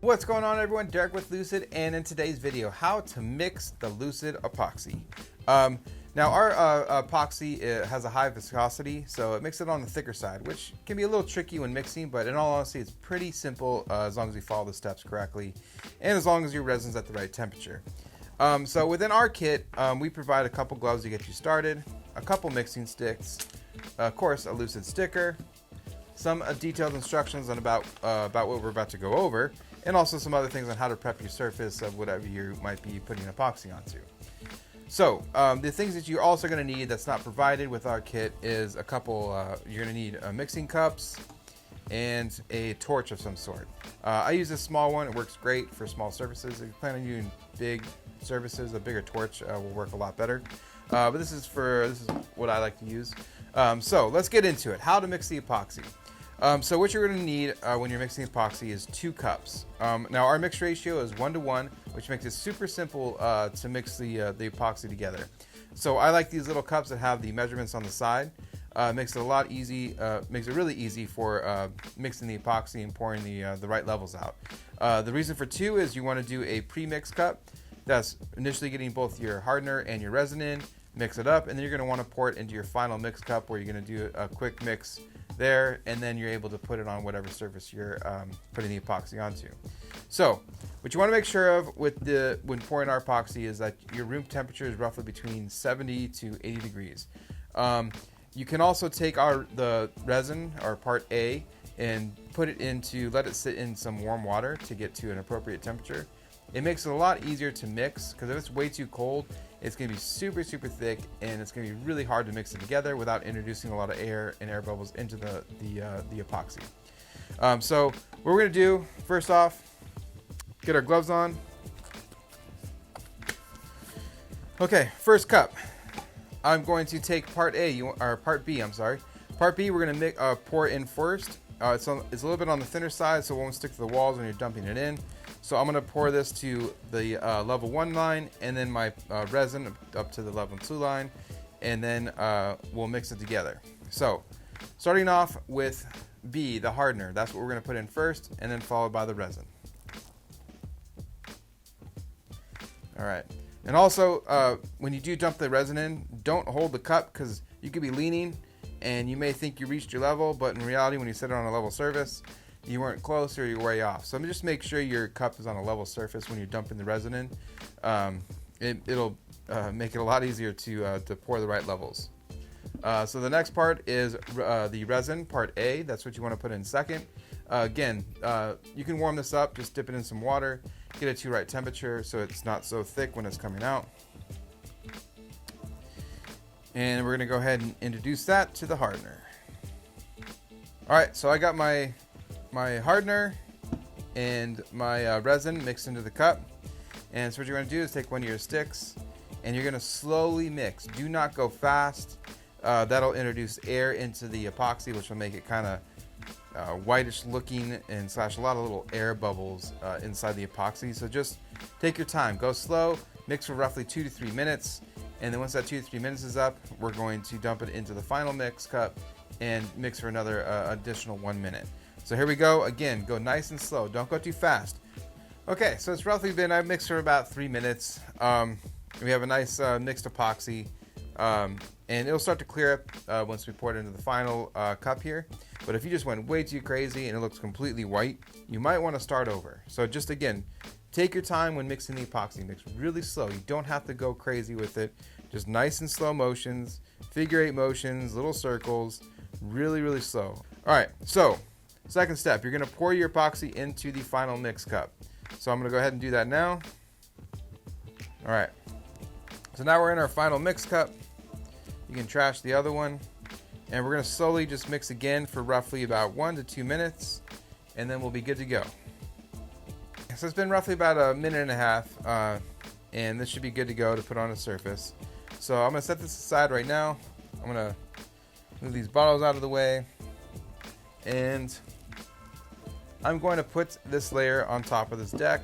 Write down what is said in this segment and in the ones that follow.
What's going on, everyone? Derek with Lucid, and in today's video, how to mix the Lucid epoxy. Now our epoxy has a high viscosity, so it makes it on the thicker side, which can be a little tricky when mixing, but in all honesty, it's pretty simple as long as you follow the steps correctly, and as long as your resin's at the right temperature. So within our kit, we provide a couple gloves to get you started, a couple mixing sticks, of course a Lucid sticker, some detailed instructions on about what we're about to go over, and also some other things on how to prep your surface of whatever you might be putting epoxy onto. So the things that you're also going to need that's not provided with our kit is a couple, you're going to need mixing cups and a torch of some sort. I use this small one. It works great for small surfaces. If you plan on using big surfaces, a bigger torch will work a lot better. But this is what I like to use. So let's get into it. How to mix the epoxy. So what you're going to need when you're mixing epoxy is 2 cups. Now our mix ratio is 1:1, which makes it super simple to mix the epoxy together. So I like these little cups that have the measurements on the side. Makes it really easy for mixing the epoxy and pouring the right levels out. The reason for 2 is you want to do a pre-mix cup. That's initially getting both your hardener and your resin in, mix it up, and then you're going to want to pour it into your final mix cup where you're going to do a quick mix there, and then you're able to put it on whatever surface you're putting the epoxy onto. So what you want to make sure of when pouring our epoxy is that your room temperature is roughly between 70 to 80 degrees. You can also take the resin, or part A, and let it sit in some warm water to get to an appropriate temperature. It makes it a lot easier to mix, because if it's way too cold, it's going to be super thick, and it's going to be really hard to mix it together without introducing a lot of air and air bubbles into the epoxy. So what we're going to do, first off, get our gloves on. Okay, first cup. I'm going to take part B, I'm sorry. Part B, we're going to pour in first. It's a little bit on the thinner side, so it won't stick to the walls when you're dumping it in. So I'm going to pour this to the level 1 line, and then my resin up to the level 2 line, and then we'll mix it together. So starting off with B, the hardener, that's what we're going to put in first, and then followed by the resin. All right. And also, when you do dump the resin in, don't hold the cup, because you could be leaning and you may think you reached your level, but in reality, when you set it on a level surface, you weren't close or you're way off. So just make sure your cup is on a level surface when you're dumping the resin in. It'll make it a lot easier to pour the right levels. So the next part is the resin, part A. That's what you want to put in second. Again, you can warm this up. Just dip it in some water. Get it to right temperature so it's not so thick when it's coming out. And we're going to go ahead and introduce that to the hardener. All right, so I got my hardener and my resin mixed into the cup. And so what you're going to do is take one of your sticks and you're going to slowly mix. Do not go fast. That'll introduce air into the epoxy, which will make it kind of whitish looking and / a lot of little air bubbles inside the epoxy. So just take your time, go slow, mix for roughly 2 to 3 minutes. And then once that 2 to 3 minutes is up, we're going to dump it into the final mix cup and mix for another additional 1 minute. So here we go. Again, go nice and slow. Don't go too fast. Okay, so it's roughly been, I've mixed for about 3 minutes. We have a nice mixed epoxy. And it'll start to clear up once we pour it into the final cup here. But if you just went way too crazy and it looks completely white, you might want to start over. So just again, take your time when mixing the epoxy. Mix really slow. You don't have to go crazy with it. Just nice and slow motions, figure 8 motions, little circles, really slow. All right, so second step, you're going to pour your epoxy into the final mix cup. So I'm going to go ahead and do that now. All right, so now we're in our final mix cup. You can trash the other one. And we're going to slowly just mix again for roughly about 1 to 2 minutes, and then we'll be good to go. So it's been roughly about 1.5 minutes, and this should be good to go to put on a surface. So I'm going to set this aside right now. I'm going to move these bottles out of the way, and I'm going to put this layer on top of this deck.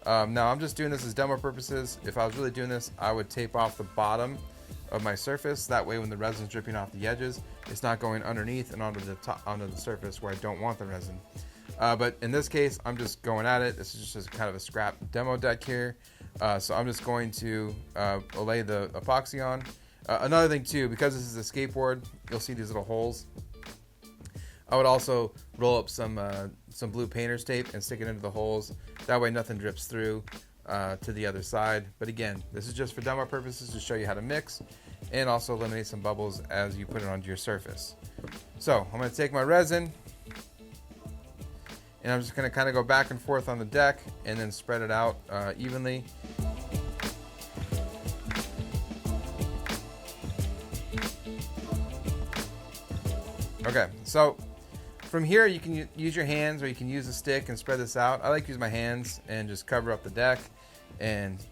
Now I'm just doing this as demo purposes. If I was really doing this, I would tape off the bottom of my surface. That way when the resin's dripping off the edges, it's not going underneath and onto the top, onto the surface where I don't want the resin. But in this case, I'm just going at it. This is just kind of a scrap demo deck here. So I'm just going to lay the epoxy on. Another thing too, because this is a skateboard, you'll see these little holes. I would also roll up some blue painter's tape and stick it into the holes. That way nothing drips through to the other side. But again, this is just for demo purposes to show you how to mix and also eliminate some bubbles as you put it onto your surface. So I'm going to take my resin and I'm just going to kind of go back and forth on the deck and then spread it out evenly. Okay, so from here you can use your hands or you can use a stick and spread this out. I like to use my hands and just cover up the deck and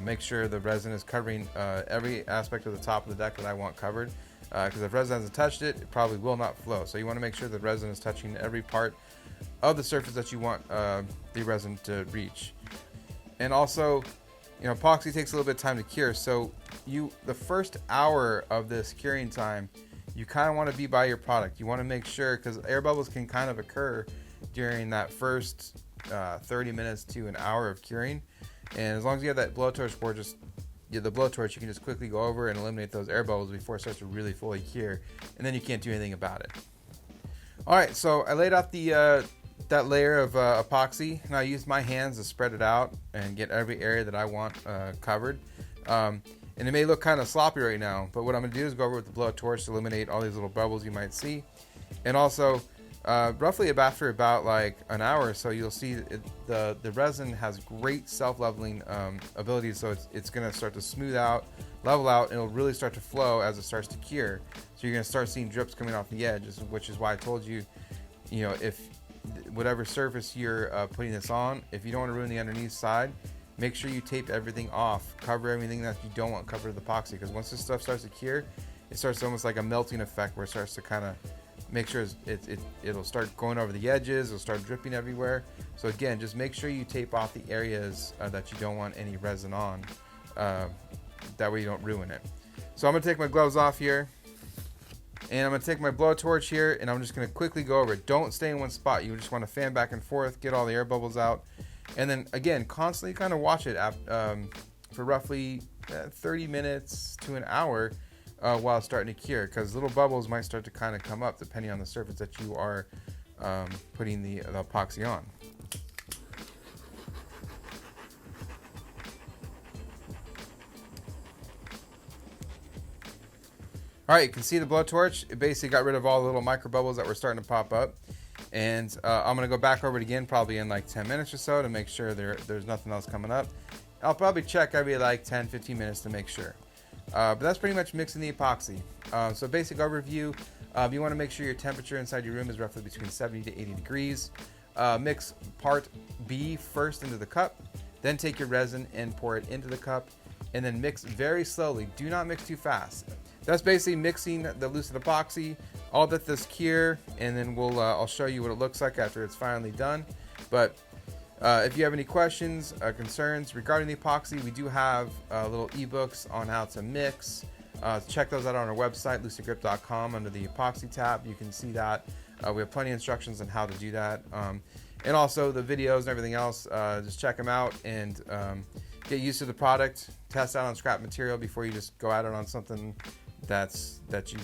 make sure the resin is covering every aspect of the top of the deck that I want covered. Because if resin hasn't touched it, it probably will not flow. So you want to make sure the resin is touching every part of the surface that you want the resin to reach. And also, you know, epoxy takes a little bit of time to cure. So the first hour of this curing time, you kind of want to be by your product. You want to make sure, because air bubbles can kind of occur during that first 30 minutes to an hour of curing. And as long as you have that blowtorch board, the blowtorch, you can just quickly go over and eliminate those air bubbles before it starts to really fully cure, and then you can't do anything about it. All right, so I laid out that layer of epoxy, and I used my hands to spread it out and get every area that I want covered. And it may look kind of sloppy right now, but what I'm going to do is go over with the blowtorch to eliminate all these little bubbles you might see. And also, roughly after about like an hour or so, you'll see the resin has great self-leveling abilities, so it's going to start to smooth out, level out, and it'll really start to flow as it starts to cure. So you're going to start seeing drips coming off the edge, which is why I told you, you know, if whatever surface you're putting this on, if you don't want to ruin the underneath side, make sure you tape everything off, cover everything that you don't want covered with epoxy, because once this stuff starts to cure, it starts almost like a melting effect where it starts to kind of make sure it'll start going over the edges, it'll start dripping everywhere. So again, just make sure you tape off the areas that you don't want any resin on, that way you don't ruin it. So I'm going to take my gloves off here, and I'm going to take my blowtorch here, and I'm just going to quickly go over it. Don't stay in one spot. You just want to fan back and forth, get all the air bubbles out. And then again, constantly kind of watch it for roughly 30 minutes to an hour while it's starting to cure, because little bubbles might start to kind of come up depending on the surface that you are putting the epoxy on. All right, you can see the blowtorch. It basically got rid of all the little micro bubbles that were starting to pop up. And I'm going to go back over it again probably in like 10 minutes or so to make sure there's nothing else coming up. I'll probably check every like 10-15 minutes to make sure. But that's pretty much mixing the epoxy. So basic overview, you want to make sure your temperature inside your room is roughly between 70 to 80 degrees. Mix part B first into the cup, then take your resin and pour it into the cup, and then mix very slowly. Do not mix too fast. That's basically mixing the Lucid epoxy. I'll let this cure, and then I'll show you what it looks like after it's finally done. But if you have any questions, concerns regarding the epoxy, we do have little ebooks on how to mix. Check those out on our website, lucidgrip.com, under the epoxy tab. You can see that. We have plenty of instructions on how to do that. And also the videos and everything else, just check them out and get used to the product. Test out on scrap material before you just go at it on something that you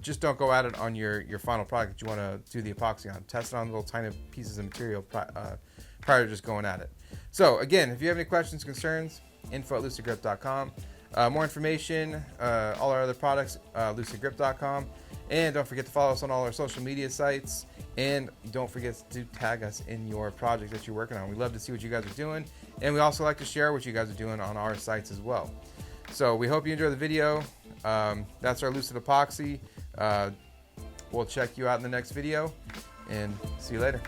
just don't go at it on your final product that you want to do the epoxy on. Test it on little tiny pieces of material prior to just going at it. So again, if you have any questions, concerns, info@lucidgrip.com. More information, all our other products, lucidgrip.com. And don't forget to follow us on all our social media sites. And don't forget to tag us in your project that you're working on. We love to see what you guys are doing. And we also like to share what you guys are doing on our sites as well. So we hope you enjoy the video. That's our Lucid epoxy. We'll check you out in the next video, and see you later.